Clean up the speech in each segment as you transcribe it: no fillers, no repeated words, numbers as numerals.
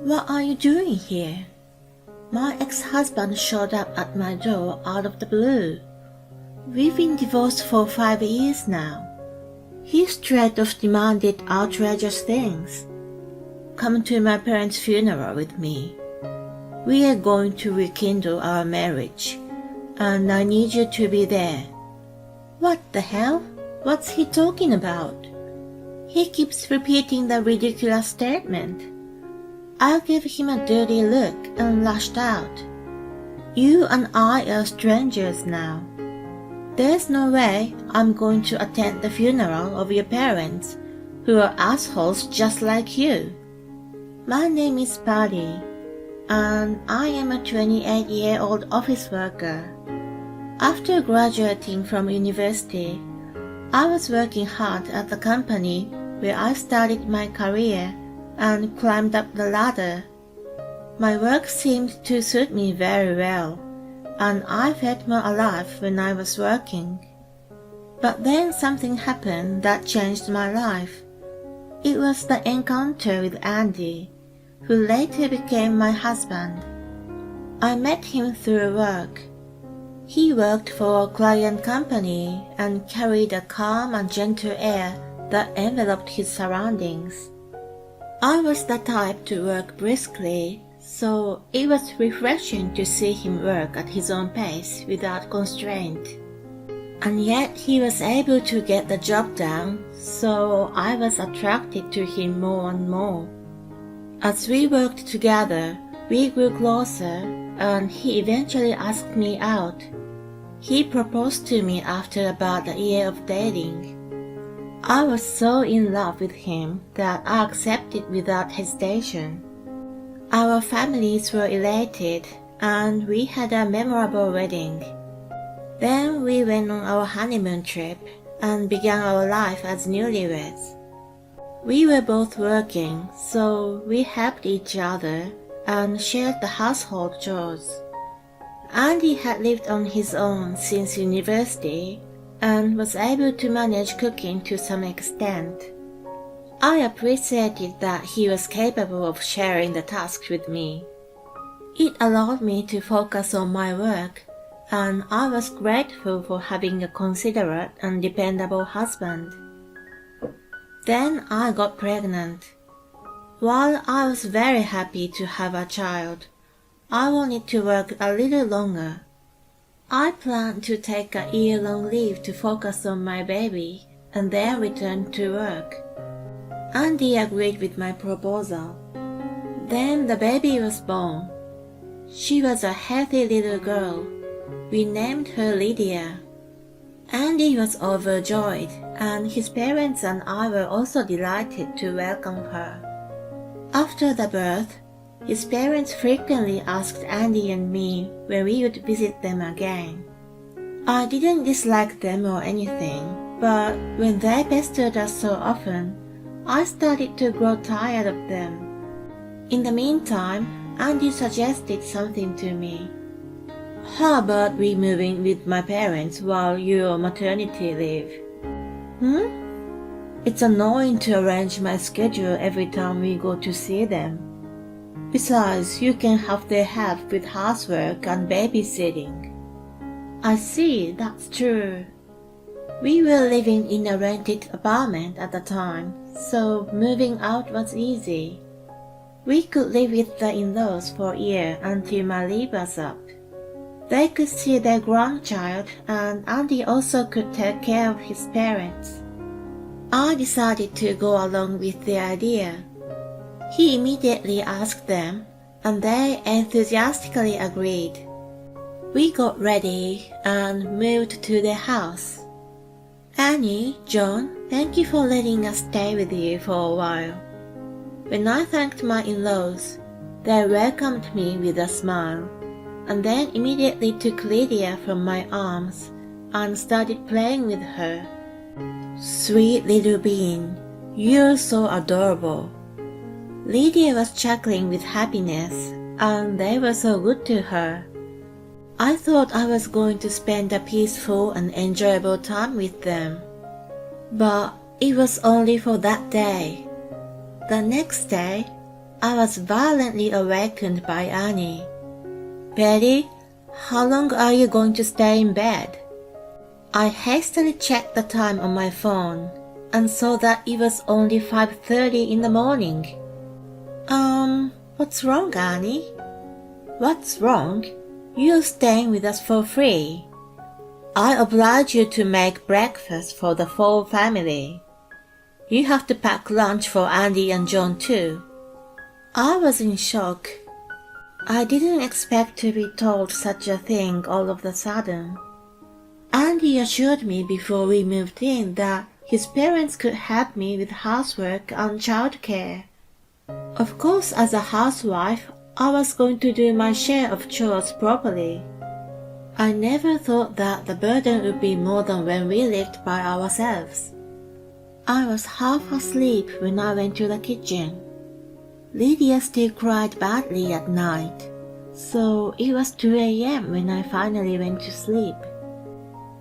What are you doing here? My ex-husband showed up at my door out of the blue. We've been divorced for 5 years now. He straight off demanded outrageous things. Come to my parents' funeral with me. We are going to rekindle our marriage, and I need you to be there. What the hell? What's he talking about? He keeps repeating the ridiculous statement. I gave him a dirty look and lashed out. You and I are strangers now. There's no way I'm going to attend the funeral of your parents, who are assholes just like you. My name is Patty, and I am a 28-year-old office worker. After graduating from university, I was working hard at the company where I started my career and climbed up the ladder. My work seemed to suit me very well, and I felt more alive when I was working. But then something happened that changed my life. It was the encounter with Andy, who later became my husband. I met him through work. He worked for a client company and carried a calm and gentle air that enveloped his surroundings. I was the type to work briskly, so it was refreshing to see him work at his own pace without constraint. And yet he was able to get the job done, so I was attracted to him more and more. As we worked together, we grew closer, and he eventually asked me out. He proposed to me after about a year of dating. I was so in love with him that I accepted without hesitation. Our families were elated, and we had a memorable wedding. Then we went on our honeymoon trip and began our life as newlyweds. We were both working, so we helped each other and shared the household chores. Andy had lived on his own since university and was able to manage cooking to some extent. I appreciated that he was capable of sharing the tasks with me. It allowed me to focus on my work, and I was grateful for having a considerate and dependable husband. Then I got pregnant. While I was very happy to have a child, I wanted to work a little longer. I planned to take a year-long leave to focus on my baby and then return to work. Andy agreed with my proposal. Then the baby was born. She was a healthy little girl. We named her Lydia. Andy was overjoyed, and his parents and I were also delighted to welcome her. After the birth, his parents frequently asked Andy and me when we would visit them again. I didn't dislike them or anything, but when they pestered us so often, I started to grow tired of them. In the meantime, Andy suggested something to me. How about we move in with my parents while you're on maternity leave? It's annoying to arrange my schedule every time we go to see them. Besides, you can have their help with housework and babysitting. I see, that's true. We were living in a rented apartment at the time, so moving out was easy. We could live with the in-laws for a year until my leave was up. They could see their grandchild, and Andy also could take care of his parents. I decided to go along with the idea. He immediately asked them, and they enthusiastically agreed. We got ready and moved to their house. Annie, John, thank you for letting us stay with you for a while. When I thanked my in-laws, they welcomed me with a smile, and then immediately took Lydia from my arms and started playing with her. Sweet little bean, you're so adorable. Lydia was chuckling with happiness, and they were so good to her. I thought I was going to spend a peaceful and enjoyable time with them. But it was only for that day. The next day, I was violently awakened by Annie. "Betty, how long are you going to stay in bed?" I hastily checked the time on my phone and saw that it was only 5:30 in the morning. What's wrong, Annie?" "What's wrong? You're staying with us for free. I oblige you to make breakfast for the whole family. You have to pack lunch for Andy and John too." I was in shock. I didn't expect to be told such a thing all of a sudden. Andy assured me before we moved in that his parents could help me with housework and childcare. Of course, as a housewife, I was going to do my share of chores properly. I never thought that the burden would be more than when we lived by ourselves. I was half asleep when I went to the kitchen. Lydia still cried badly at night, so it was 2 a.m. when I finally went to sleep.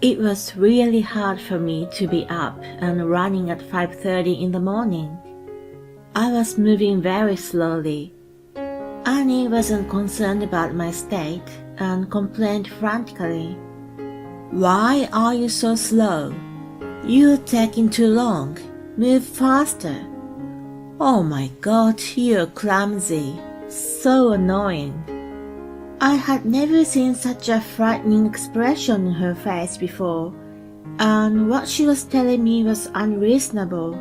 It was really hard for me to be up and running at 5:30 in the morning. I was moving very slowly. Annie wasn't concerned about my state and complained frantically. "Why are you so slow? You're taking too long. Move faster. Oh my God, you're clumsy. So annoying." I had never seen such a frightening expression in her face before, and what she was telling me was unreasonable.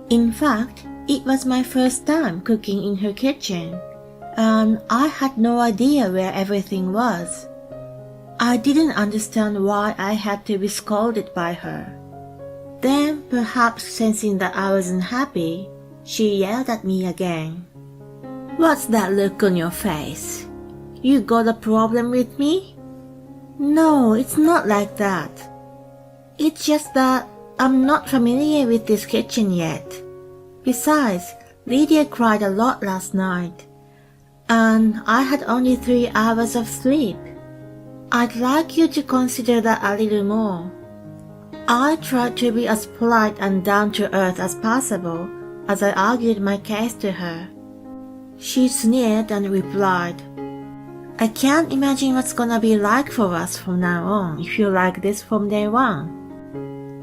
In fact, it was my first time cooking in her kitchen, and I had no idea where everything was. I didn't understand why I had to be scolded by her. Then, perhaps sensing that I wasn't happy, she yelled at me again. "What's that look on your face? You got a problem with me?" "No, it's not like that. It's just that I'm not familiar with this kitchen yet. Besides, Lydia cried a lot last night, and I had only 3 hours of sleep. I'd like you to consider that a little more." I tried to be as polite and down-to-earth as possible as I argued my case to her. She sneered and replied, "I can't imagine what's gonna be like for us from now on if you're like this from day one.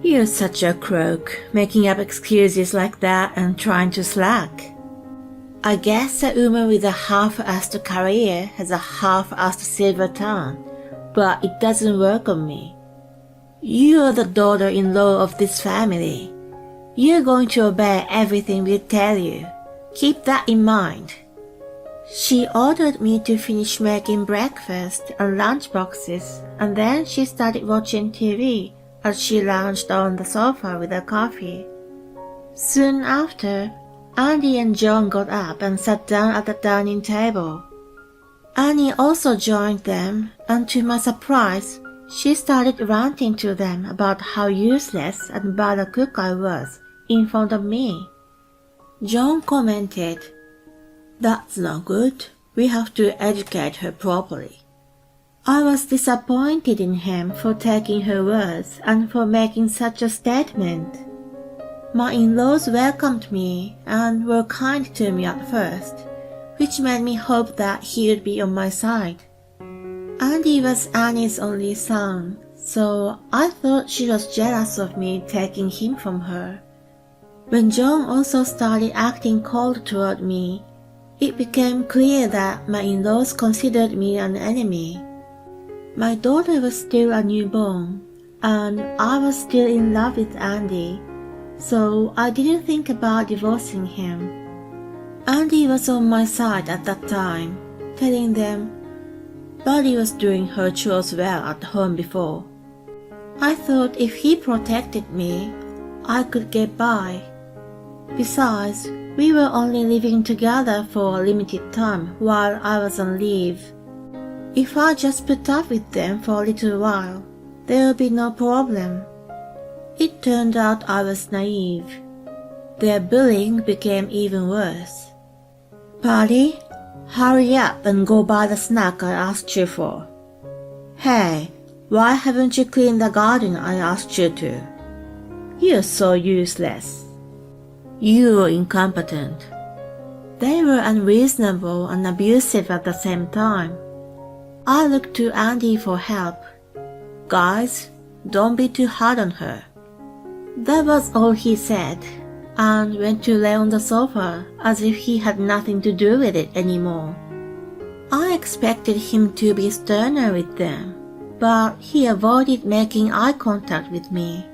You're such a crook, making up excuses like that and trying to slack. I guess a woman with a half-assed career has a half-assed silver tongue, but it doesn't work on me. You're the daughter-in-law of this family. You're going to obey everything we tell you. Keep that in mind." She ordered me to finish making breakfast and lunch boxes, and then she started watching TV as she lounged on the sofa with her coffee. Soon after, Andy and John got up and sat down at the dining table. Annie also joined them, and to my surprise, she started ranting to them about how useless and bad a cook I was in front of me. John commented, "That's not good. We have to educate her properly." I was disappointed in him for taking her words and for making such a statement. My in-laws welcomed me and were kind to me at first, which made me hope that he would be on my side. Andy was Annie's only son, so I thought she was jealous of me taking him from her. When John also started acting cold toward me, it became clear that my in-laws considered me an enemy. My daughter was still a newborn, and I was still in love with Andy, so I didn't think about divorcing him. Andy was on my side at that time, telling them Buddy was doing her chores well at home before. I thought if he protected me, I could get by. Besides, we were only living together for a limited time while I was on leave. If I just put up with them for a little while, there would be no problem. It turned out I was naive. Their bullying became even worse. "Patty, hurry up and go buy the snack I asked you for." "Hey, why haven't you cleaned the garden I asked you to?" "You're so useless." "You're incompetent." They were unreasonable and abusive at the same time. I looked to Andy for help. "Guys, don't be too hard on her." That was all he said, and went to lay on the sofa as if he had nothing to do with it anymore. I expected him to be sterner with them, but he avoided making eye contact with me.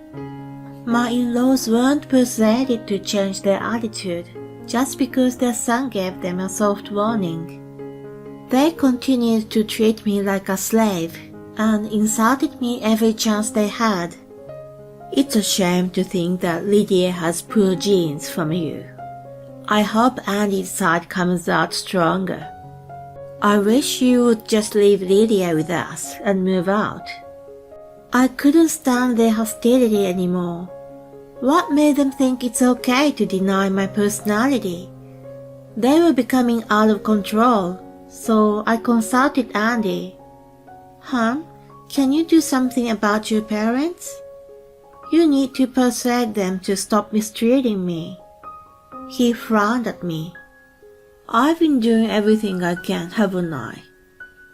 My in-laws weren't persuaded to change their attitude just because their son gave them a soft warning. They continued to treat me like a slave and insulted me every chance they had. It's a shame to think that Lydia has poor genes from you. I hope Andy's side comes out stronger. I wish you would just leave Lydia with us and move out. I couldn't stand their hostility anymore. What made them think it's okay to deny my personality? They were becoming out of control, so I consulted Andy. "Hon, can you do something about your parents? You need to persuade them to stop mistreating me." He frowned at me. "I've been doing everything I can, haven't I?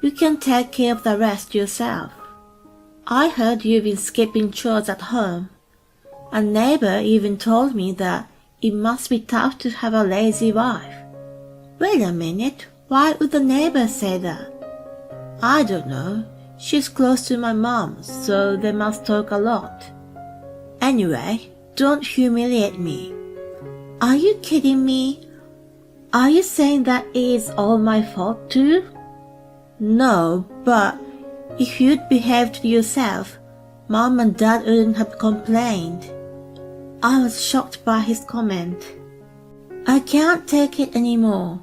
You can take care of the rest yourself. I heard you've been skipping chores at home. A neighbor even told me that it must be tough to have a lazy wife." "Wait a minute, why would the neighbor say that?" "I don't know. She's close to my mom, so they must talk a lot. Anyway, don't humiliate me." "Are you kidding me? Are you saying that it is all my fault too?" "No, but if you'd behaved yourself, Mom and Dad wouldn't have complained." I was shocked by his comment. "I can't take it anymore.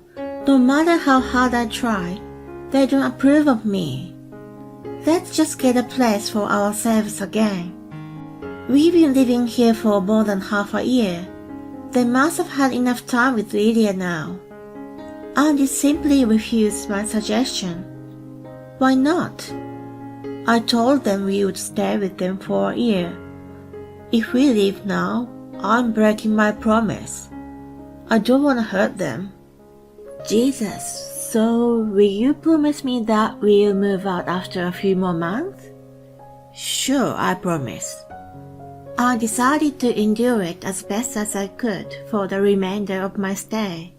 No matter how hard I try, they don't approve of me. Let's just get a place for ourselves again. We've been living here for more than half a year. They must have had enough time with Lydia now." Andy simply refused my suggestion. "Why not?" I told them we would stay with them for a year. If we leave now, I'm breaking my promise. I don't want to hurt them. "Jesus, so will you promise me that we'll move out after a few more months?" "Sure, I promise." I decided to endure it as best as I could for the remainder of my stay.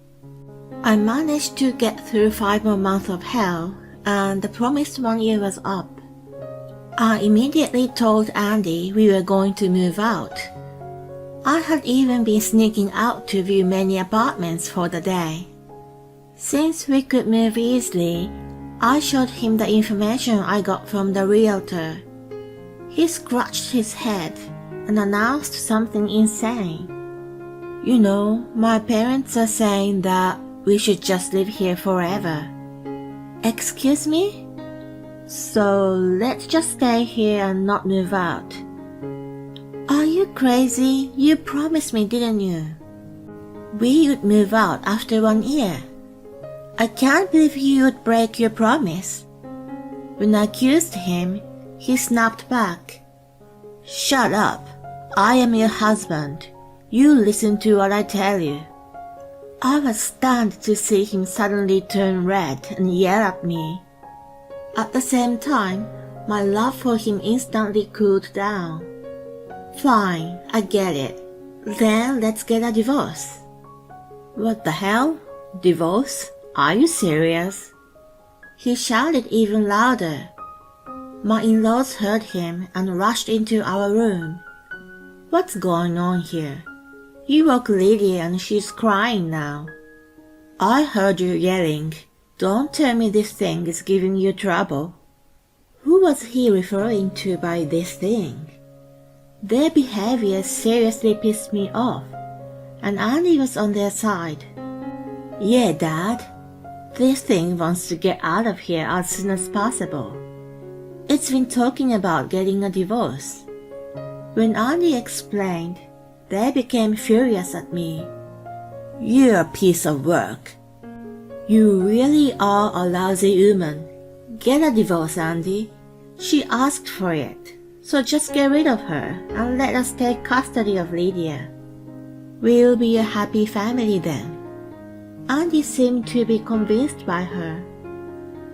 I managed to get through 5 more months of hell, and the promised 1 year was up. I immediately told Andy we were going to move out. I had even been sneaking out to view many apartments for the day. Since we could move easily, I showed him the information I got from the realtor. He scratched his head and announced something insane. "You know, my parents are saying that we should just live here forever." "Excuse me?" "So let's just stay here and not move out." "Are you crazy? You promised me, didn't you?" "We would move out after 1 year. I can't believe you would break your promise." When I accused him, he snapped back. "Shut up. I am your husband. You listen to what I tell you." I was stunned to see him suddenly turn red and yell at me. At the same time, my love for him instantly cooled down. "Fine, I get it. Then let's get a divorce." "What the hell? Divorce? Are you serious?" He shouted even louder. My in-laws heard him and rushed into our room. "What's going on here? You woke Lydia and she's crying now." "I heard you yelling. Don't tell me this thing is giving you trouble." Who was he referring to by this thing? Their behavior seriously pissed me off, and Andy was on their side. "Yeah, Dad. This thing wants to get out of here as soon as possible. It's been talking about getting a divorce." When Andy explained, they became furious at me. "You're a piece of work. You really are a lousy woman. Get a divorce, Andy. She asked for it, so just get rid of her and let us take custody of Lydia. We'll be a happy family then." Andy seemed to be convinced by her.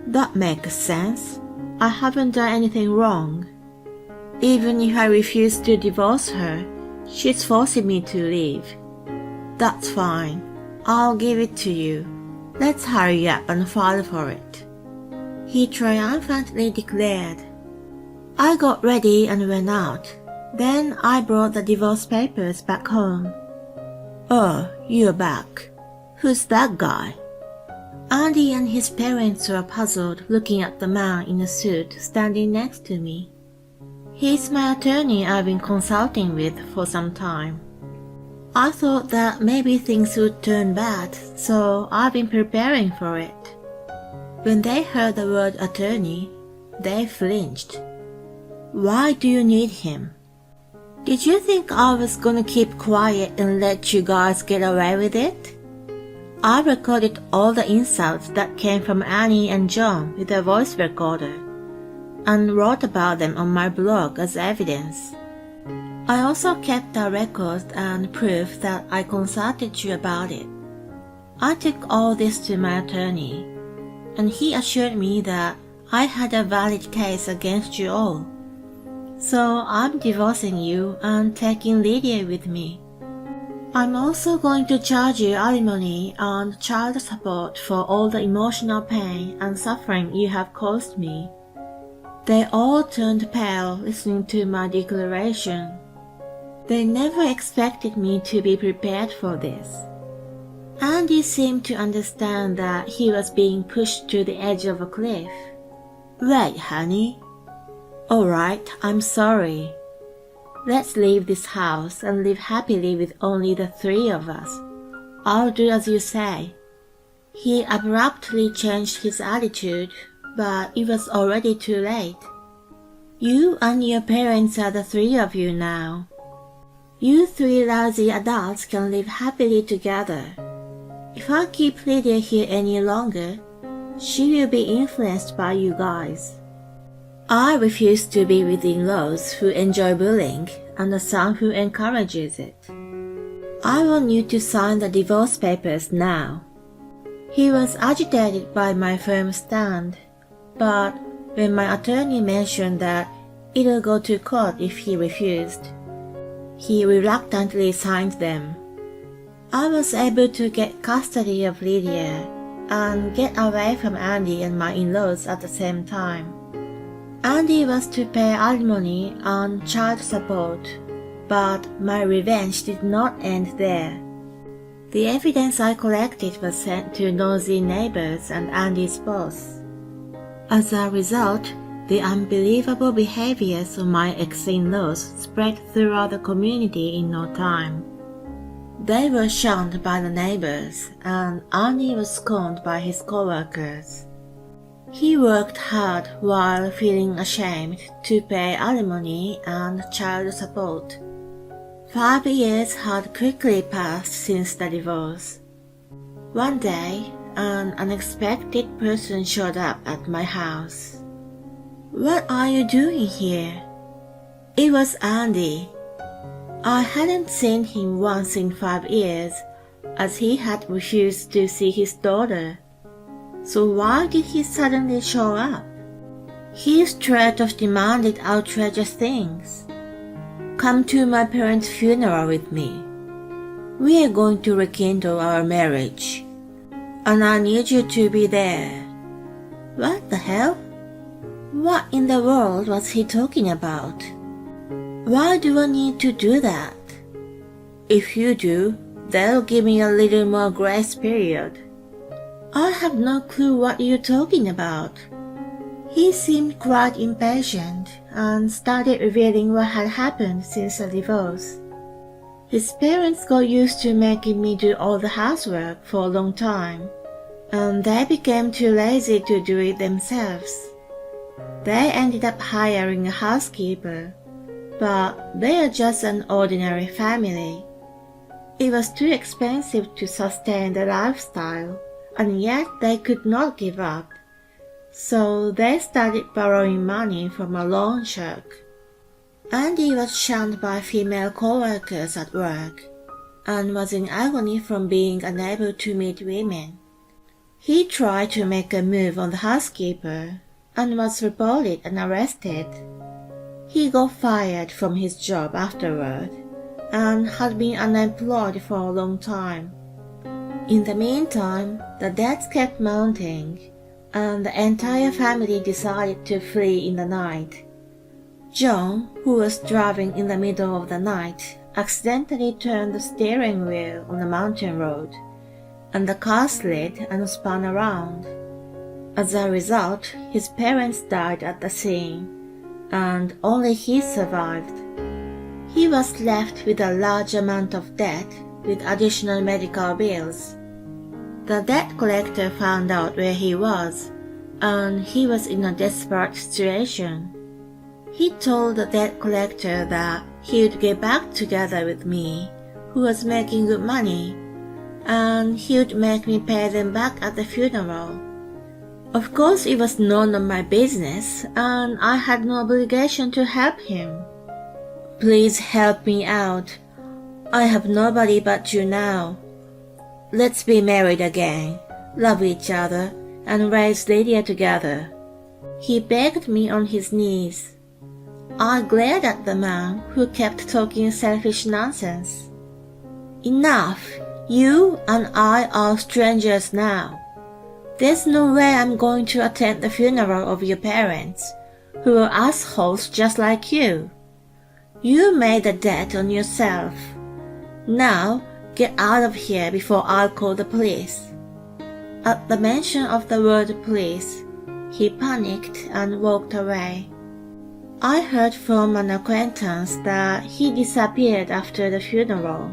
That makes sense. I haven't done anything wrong. Even if I refuse to divorce her, she's forcing me to leave. That's fine. I'll give it to you. Let's hurry up and file for it, he triumphantly declared. I got ready and went out. Then I brought the divorce papers back home. Oh, you're back. Who's that guy? Andy and his parents were puzzled looking at the man in a suit standing next to me. He's my attorney I've been consulting with for some time. I thought that maybe things would turn bad, so I've been preparing for it. When they heard the word attorney, they flinched. Why do you need him? Did you think I was gonna keep quiet and let you guys get away with it? I recorded all the insults that came from Annie and John with a voice recorder and wrote about them on my blog as evidence. I also kept a record and proof that I consulted you about it. I took all this to my attorney, and he assured me that I had a valid case against you all. So I'm divorcing you and taking Lydia with me. I'm also going to charge you alimony and child support for all the emotional pain and suffering you have caused me. They all turned pale listening to my declaration. They never expected me to be prepared for this. Andy seemed to understand that he was being pushed to the edge of a cliff. Wait, honey. All right, I'm sorry. Let's leave this house and live happily with only the three of us. I'll do as you say. He abruptly changed his attitude, but it was already too late. You and your parents are the three of you now. You three lousy adults can live happily together. If I keep Lydia here any longer, she will be influenced by you guys. I refuse to be with in-laws who enjoy bullying and a son who encourages it. I want you to sign the divorce papers now. He was agitated by my firm stand, but when my attorney mentioned that it'll go to court if he refused, he reluctantly signed them. I was able to get custody of Lydia and get away from Andy and my in-laws at the same time. Andy was to pay alimony and child support, but my revenge did not end there. The evidence I collected was sent to nosy neighbors and Andy's boss. As a result, the unbelievable behaviors of my ex-in-laws spread throughout the community in no time. They were shunned by the neighbors, and Andy was scorned by his co-workers. He worked hard while feeling ashamed to pay alimony and child support. 5 years had quickly passed since the divorce. One day, an unexpected person showed up at my house. What are you doing here? It was Andy. I hadn't seen him once in 5 years, as he had refused to see his daughter. So why did he suddenly show up? He straight off demanded outrageous things. Come to my parents' funeral with me. We are going to rekindle our marriage, and I need you to be there. What the hell? What in the world was he talking about? Why do I need to do that? If you do, that'll give me a little more grace period. I have no clue what you're talking about. He seemed quite impatient and started revealing what had happened since the divorce. His parents got used to making me do all the housework for a long time, and they became too lazy to do it themselves. They ended up hiring a housekeeper, but they are just an ordinary family. It was too expensive to sustain the lifestyle, and yet they could not give up. So they started borrowing money from a loan shark. Andy was shunned by female co-workers at work, and was in agony from being unable to meet women. He tried to make a move on the housekeeper and was reported and arrested. He got fired from his job afterward and had been unemployed for a long time. In the meantime, the debts kept mounting, and the entire family decided to flee in the night. John, who was driving in the middle of the night, accidentally turned the steering wheel on a mountain road, and the car slid and spun around. As a result, his parents died at the scene, and only he survived. He was left with a large amount of debt with additional medical bills. The debt collector found out where he was, and he was in a desperate situation. He told the debt collector that he would get back together with me, who was making good money, and he would make me pay them back at the funeral. Of course, it was none of my business, and I had no obligation to help him. Please help me out. I have nobody but you now. Let's be married again, love each other, and raise Lydia together. He begged me on his knees. I glared at the man who kept talking selfish nonsense. Enough! You and I are strangers now. There's no way I'm going to attend the funeral of your parents, who are assholes just like you. You made a debt on yourself. Now, get out of here before I'll call the police. At the mention of the word police, he panicked and walked away. I heard from an acquaintance that he disappeared after the funeral.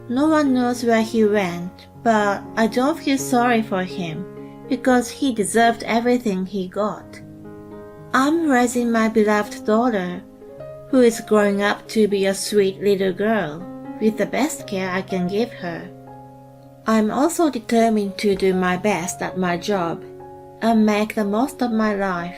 No one knows where he went, but I don't feel sorry for him because he deserved everything he got. I'm raising my beloved daughter, who is growing up to be a sweet little girl, with the best care I can give her. I'm also determined to do my best at my job and make the most of my life.